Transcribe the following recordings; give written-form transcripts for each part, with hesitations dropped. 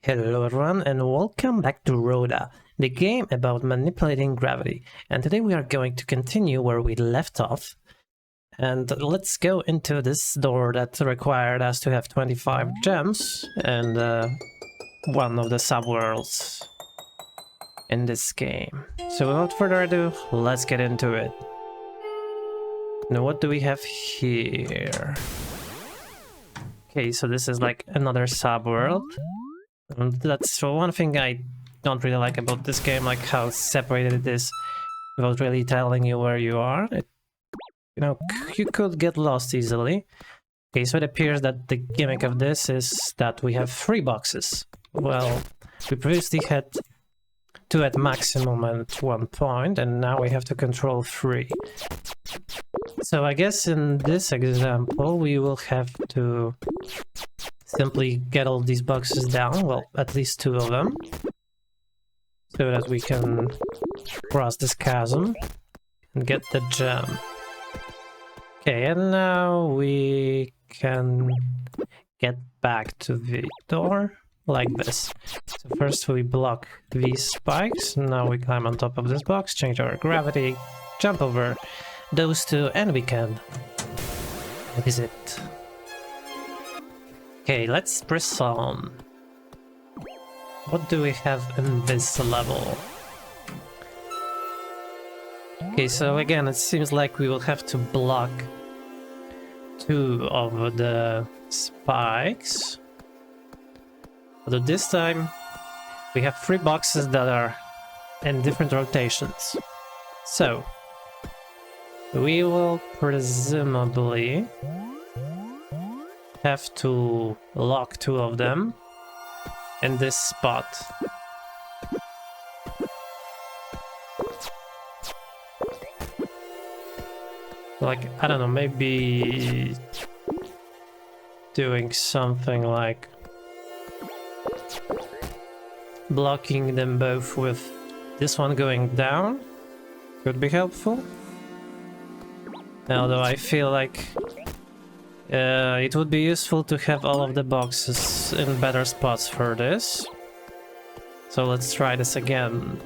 Hello everyone and welcome back to ROTA, the game about manipulating gravity. And today we are going to continue where we left off. And let's go into this door that required us to have 25 gems and one of the subworlds in this game. So without further ado, let's get into it. Now what do we have here? Okay, so this is like another subworld. That's one thing I don't really like about this game, like how separated it is without really telling you where you are. You could get lost easily. Okay, so it appears that the gimmick of this is that we have 3 boxes. Well, we previously had 2 at maximum at one point, and now we have to control 3. So I guess in this example we will have to simply get all these boxes down, well, at least 2 of them, so that we can cross this chasm and get the gem. Okay, and now we can get back to the door like this. So first we block these spikes, now we climb on top of this box, change our gravity, jump over those 2, and we can exit. Okay, let's press on. What do we have in this level? Okay, so again, it seems like we will have to block 2 of the spikes. Although this time we have 3 boxes that are in different rotations. So we will presumably have to lock 2 of them in this spot. Like, I don't know, maybe doing something like blocking them both with this one going down could be helpful. Although I feel like it would be useful to have all of the boxes in better spots for this. So let's try this again.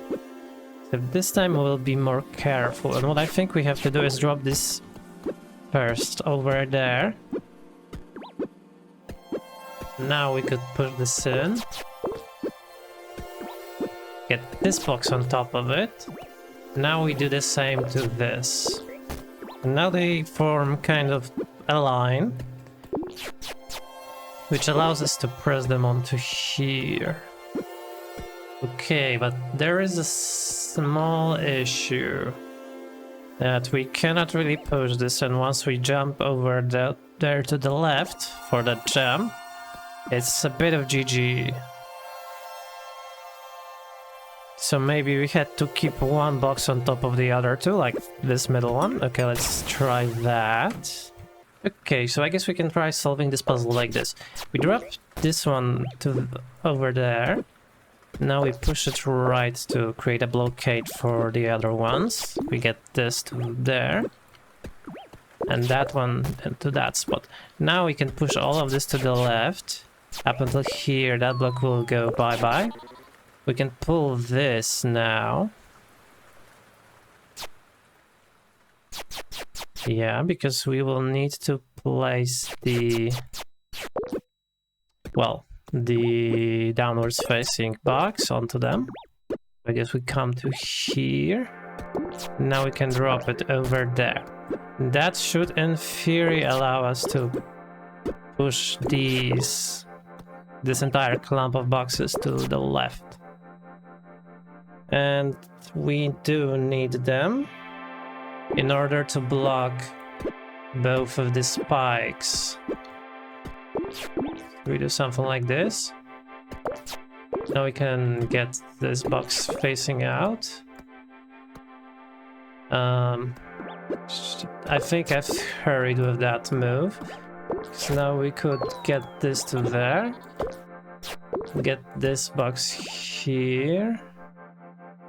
So this time we'll be more careful, and what I think we have to do is drop this first over there. Now we could push this in. Get this box on top of it. Now we do the same to this. And now they form kind of a line, which allows us to press them onto here. Okay, but there is a small issue that we cannot really push this, and once we jump over there to the left for the gem, it's a bit of GG. So maybe we had to keep one box on top of the other 2, like this middle one. Okay, let's try that. Okay, so I guess we can try solving this puzzle like this. We drop this one to over there. Now we push it right to create a blockade for the other ones. We get this to there. And that one to that spot. Now we can push all of this to the left. Up until here, that block will go bye-bye. We can pull this now. Yeah, because we will need to place the downwards facing box onto them. I guess we come to here. Now we can drop it over there. That should in theory allow us to push this entire clump of boxes to the left. And we do need them in order to block both of the spikes. We do something like this. Now we can get this box facing out. I think I've hurried with that move. So now we could get this to there. Get this box here.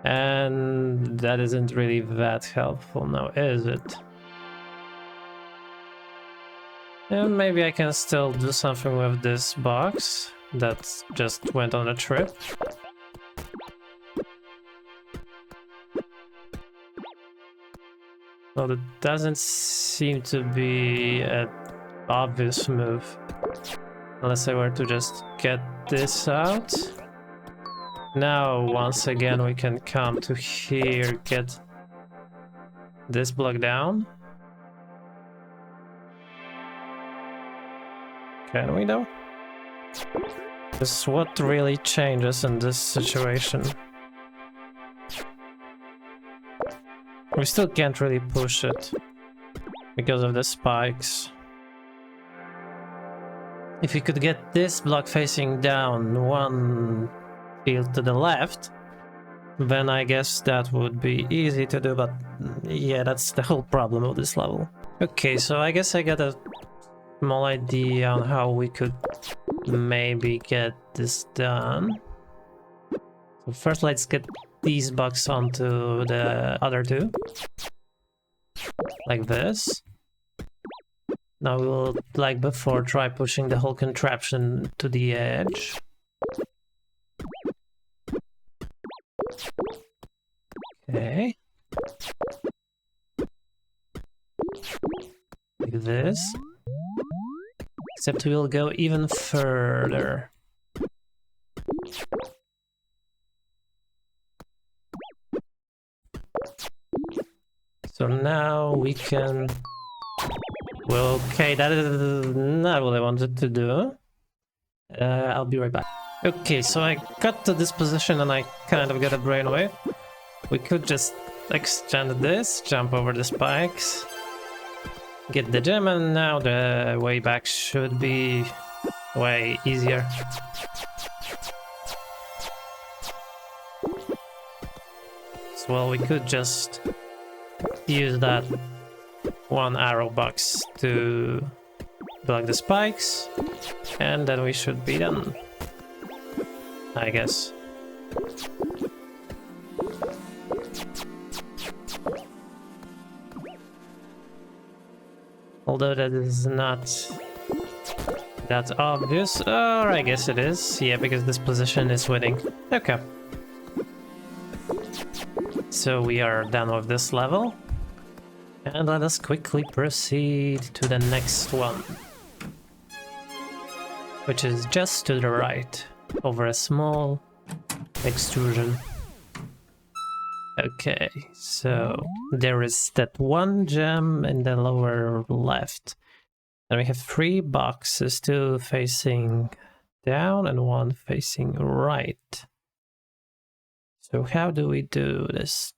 And that isn't really that helpful now, is it? And maybe I can still do something with this box. that just went on a trip. Well, it doesn't seem to be an obvious move. Unless I were to just get this out. Now, once again, we can come to here, get this block down. Can we though? This is what really changes in this situation. We still can't really push it because of the spikes. If we could get this block facing down one field to the left, then I guess that would be easy to do, but yeah, that's the whole problem of this level. Okay, so I guess I got a small idea on how we could maybe get this done. So first let's get these blocks onto the other two. Like this. Now we will, like before, try pushing the whole contraption to the edge. Okay. Like this. Except we'll go even further. So now we can... Well, okay, that is not what I wanted to do. I'll be right back. Okay, so I got to this position and I kind of got a brainwave. We could just extend this, jump over the spikes, get the gem, and now the way back should be way easier. So, well, we could just use that one arrow box to block the spikes, and then we should be done, I guess. Although that is not that obvious, or I guess it is, yeah, because this position is winning. Okay. So we are done with this level. And let us quickly proceed to the next one. Which is just to the right, over a small extrusion. Okay, so there is that one gem in the lower left. And we have 3 boxes, 2 facing down and 1 facing right. So how do we do this?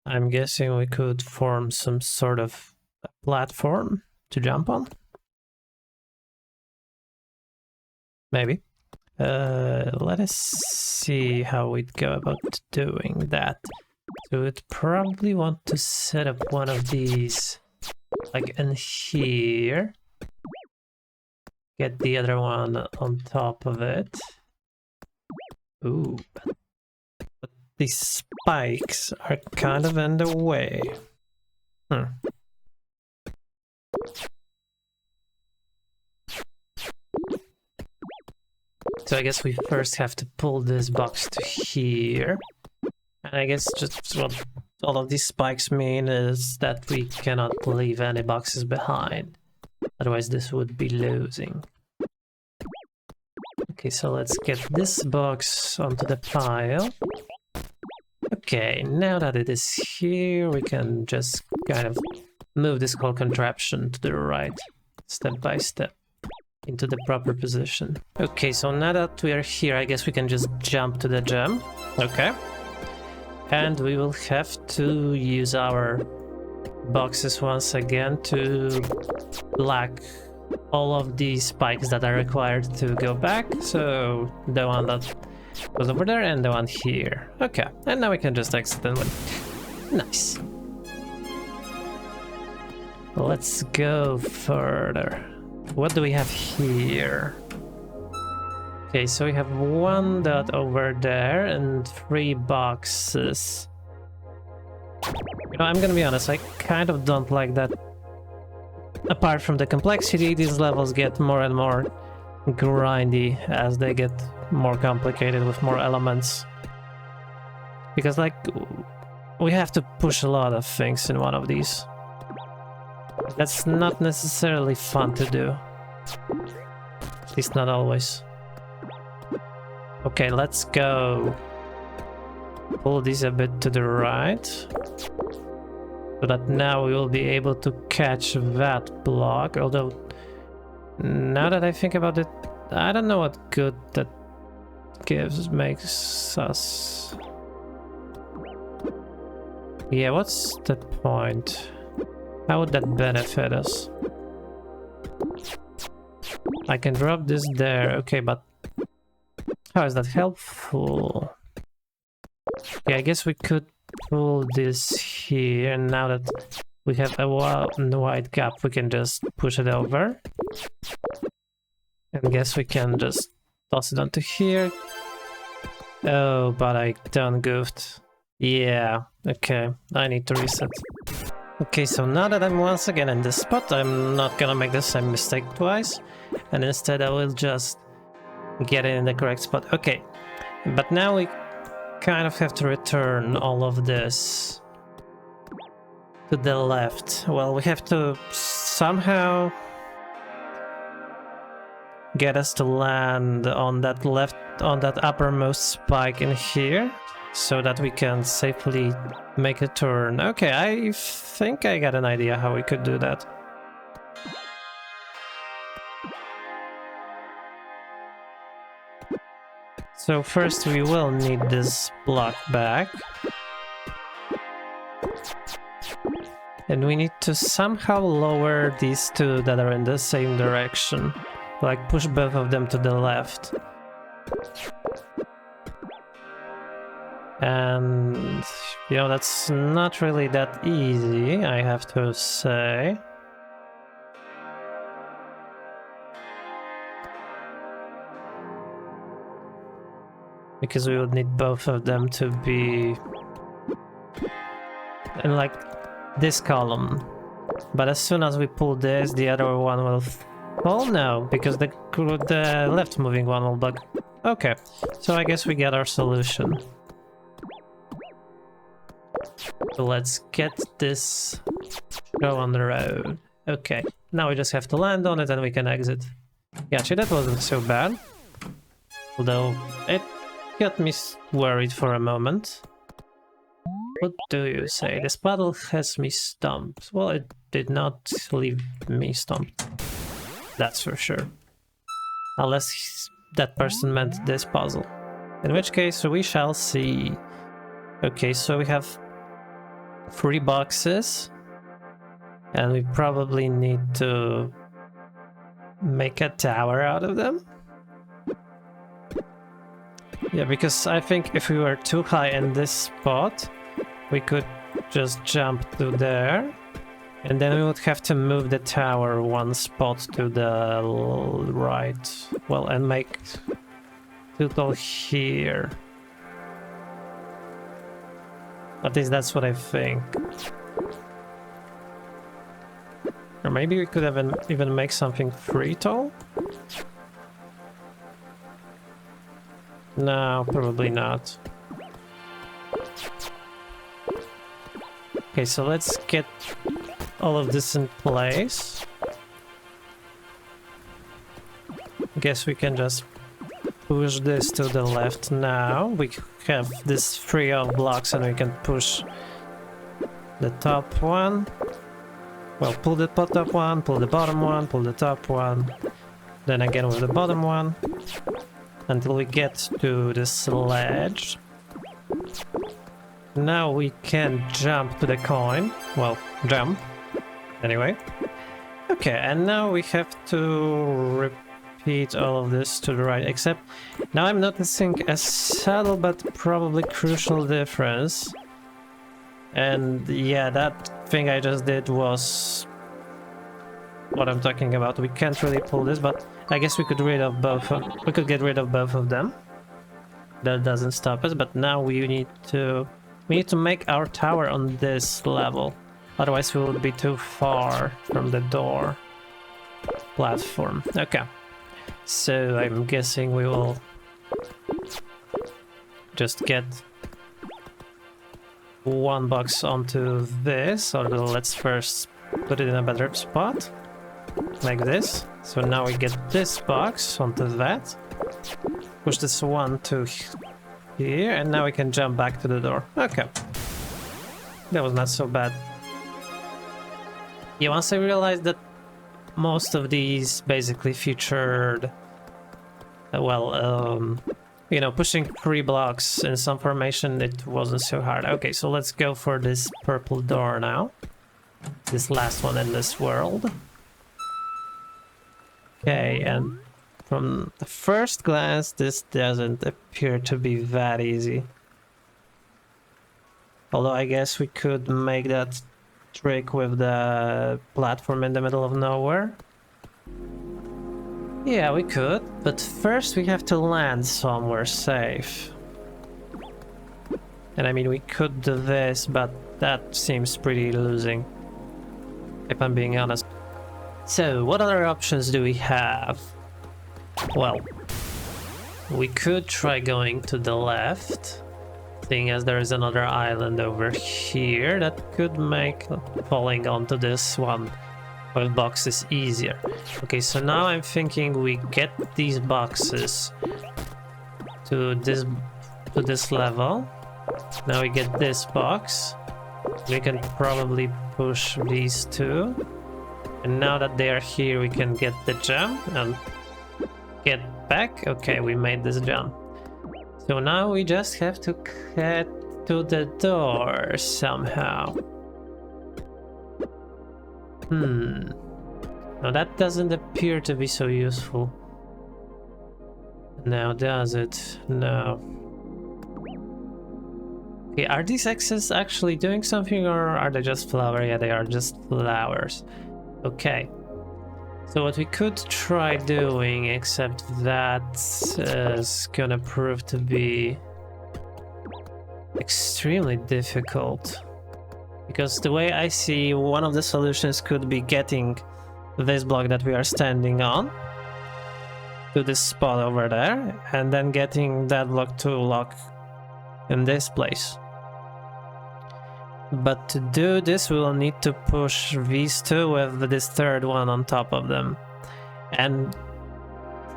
I'm guessing we could form some sort of platform to jump on. Maybe. Let us see how we'd go about doing that. So we'd probably want to set up one of these, like in here. Get the other one on top of it. Ooh, but these spikes are kind of in the way. So I guess we first have to pull this box to here. And I guess just what all of these spikes mean is that we cannot leave any boxes behind. Otherwise this would be losing. Okay, so let's get this box onto the pile. Okay, now that it is here, we can just kind of move this whole contraption to the right, step by step, into the proper position. Okay, so now that we are here, I guess we can just jump to the gem. Okay. And we will have to use our boxes once again to block all of these spikes that are required to go back. So the one that goes over there and the one here. Okay, and now we can just exit and win. Nice. Let's go further. What do we have here? Okay, so we have 1 dot over there and 3 boxes. You know, I'm gonna be honest, I kind of don't like that. apart from the complexity, these levels get more and more grindy as they get more complicated with more elements. Because, like, we have to push a lot of things in one of these. That's not necessarily fun to do. At least not always. Okay, let's go. Pull these a bit to the right. So that now we will be able to catch that block. Although, now that I think about it, I don't know what good that makes us. Yeah, what's the point? How would that benefit us? I can drop this there, okay, but how is that helpful? Yeah, I guess we could pull this here, and now that we have a wide gap, we can just push it over. And I guess we can just toss it onto here. Oh, but I done goofed. Yeah, okay, I need to reset. Okay, so now that I'm once again in this spot, I'm not gonna make the same mistake twice, and instead I will just get it in the correct spot. Okay, but now we kind of have to return all of this to the left. Well, we have to somehow get us to land on that uppermost spike in here, so that we can safely make a turn. Okay, I think I got an idea how we could do that. So first we will need this block back. And we need to somehow lower these two that are in the same direction. Like push both of them to the left. And, you know, that's not really that easy, I have to say. Because we would need both of them to be in, like, this column. But as soon as we pull this, the other one will fall now, because the left moving one will bug. Okay, so I guess we get our solution. So let's get this show on the road. Okay, now we just have to land on it and we can exit. Yeah, actually that wasn't so bad. Although it got me worried for a moment. What do you say? This puddle has me stumped. Well, it did not leave me stumped. That's for sure. Unless that person meant this puzzle. In which case, we shall see. Okay, so we have 3 boxes. And we probably need to make a tower out of them. Yeah, because I think if we were too high in this spot, we could just jump to there. And then we would have to move the tower 1 spot to the right. Well, and make total here. At least that's what I think. Or maybe we could even make something 3 tall? No, probably not. Okay, so let's get all of this in place. Guess we can just push this to the left now. We have this 3 of blocks and we can push the top one. Well, pull the top one, pull the bottom one, pull the top one. Then again with the bottom one. Until we get to this ledge. Now we can jump to the coin. Well, jump. Anyway. Okay, and now we have to repeat all of this to the right, except now I'm noticing a subtle but probably crucial difference. And yeah, that thing I just did was what I'm talking about. We can't really pull this, but I guess we could get rid of both of them. That doesn't stop us, but now we need to make our tower on this level. Otherwise we would be too far from the door. platform. Okay. So I'm guessing we will just get 1 box onto this, or let's first put it in a better spot, like this. So now we get this box onto that, push this one to here, and now we can jump back to the door. Okay, that was not so bad. Yeah, once I realized that most of these basically featured, well, you know, pushing 3 blocks in some formation, it wasn't so hard. Okay, so let's go for this purple door now. This last one in this world. Okay, and from the first glance, this doesn't appear to be that easy. Although I guess we could make that trick with the platform in the middle of nowhere. Yeah, we could, but first we have to land somewhere safe. And I mean, we could do this, but that seems pretty losing, if I'm being honest. So, what other options do we have? Well, we could try going to the left, seeing as there is another island over here that could make falling onto this one with boxes easier. Okay, so now I'm thinking we get these boxes to this level. Now we get this box. We can probably push these two. And now that they are here, we can get the jump and get back. Okay, we made this jump. So now we just have to get to the door somehow. Now that doesn't appear to be so useful. Now does it? No. Okay, are these X's actually doing something, or are they just flowers? Yeah, they are just flowers. Okay. So what we could try doing, except that is gonna prove to be extremely difficult. Because the way I see, one of the solutions could be getting this block that we are standing on to this spot over there, and then getting that block to lock in this place. But to do this, we will need to push these two with this third one on top of them. And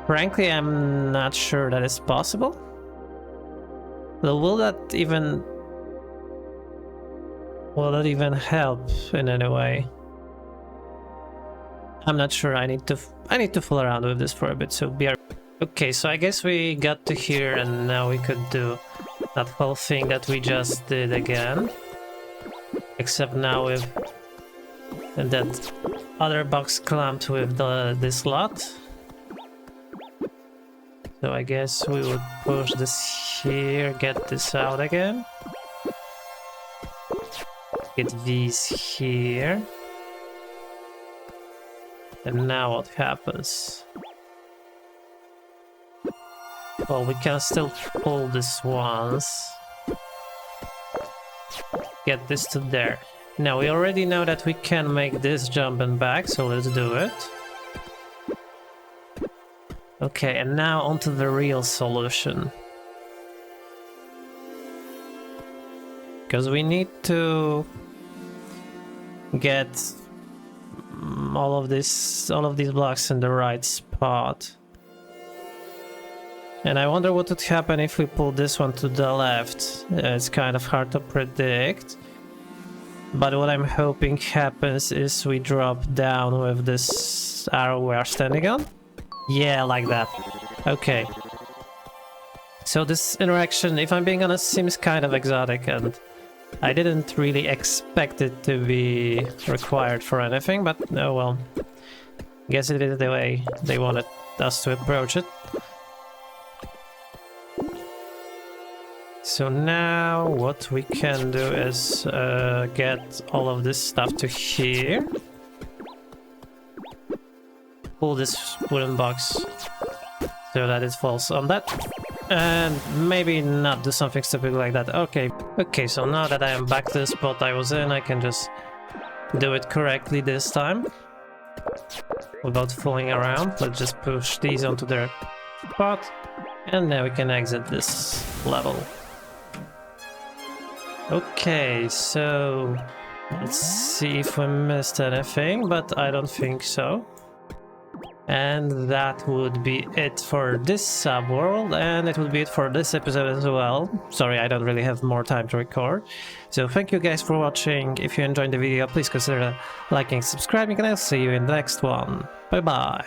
frankly, I'm not sure that is possible. Will that even help in any way? I'm not sure. I need to fool around with this for a bit, so be okay. So I guess we got to here, and now we could do that whole thing that we just did again, except now with that other box clamped with this slot. So I guess we would push this here, get this out again, get these here. And now what happens? Well, we can still pull this once. Get this to there. Now, we already know that we can make this jump and back, so let's do it. Okay, and now onto the real solution. Because we need to get all of these blocks in the right spot. And I wonder what would happen if we pull this one to the left. It's kind of hard to predict. But what I'm hoping happens is we drop down with this arrow we are standing on. Yeah, like that. Okay. So this interaction, if I'm being honest, seems kind of exotic, and I didn't really expect it to be required for anything, but oh well. Guess it is the way they wanted us to approach it. So now what we can do is get all of this stuff to here. Pull this wooden box so that it falls on that. And maybe not do something stupid like that. Okay, so now that I am back to the spot I was in, I can just do it correctly this time. without fooling around. Let's just push these onto their spot, and now we can exit this level. Okay, so let's see if we missed anything, but I don't think so. And that would be it for this subworld, and it would be it for this episode as well. Sorry, I don't really have more time to record. So thank you guys for watching. If you enjoyed the video, please consider liking and subscribing, and I'll see you in the next one. Bye bye.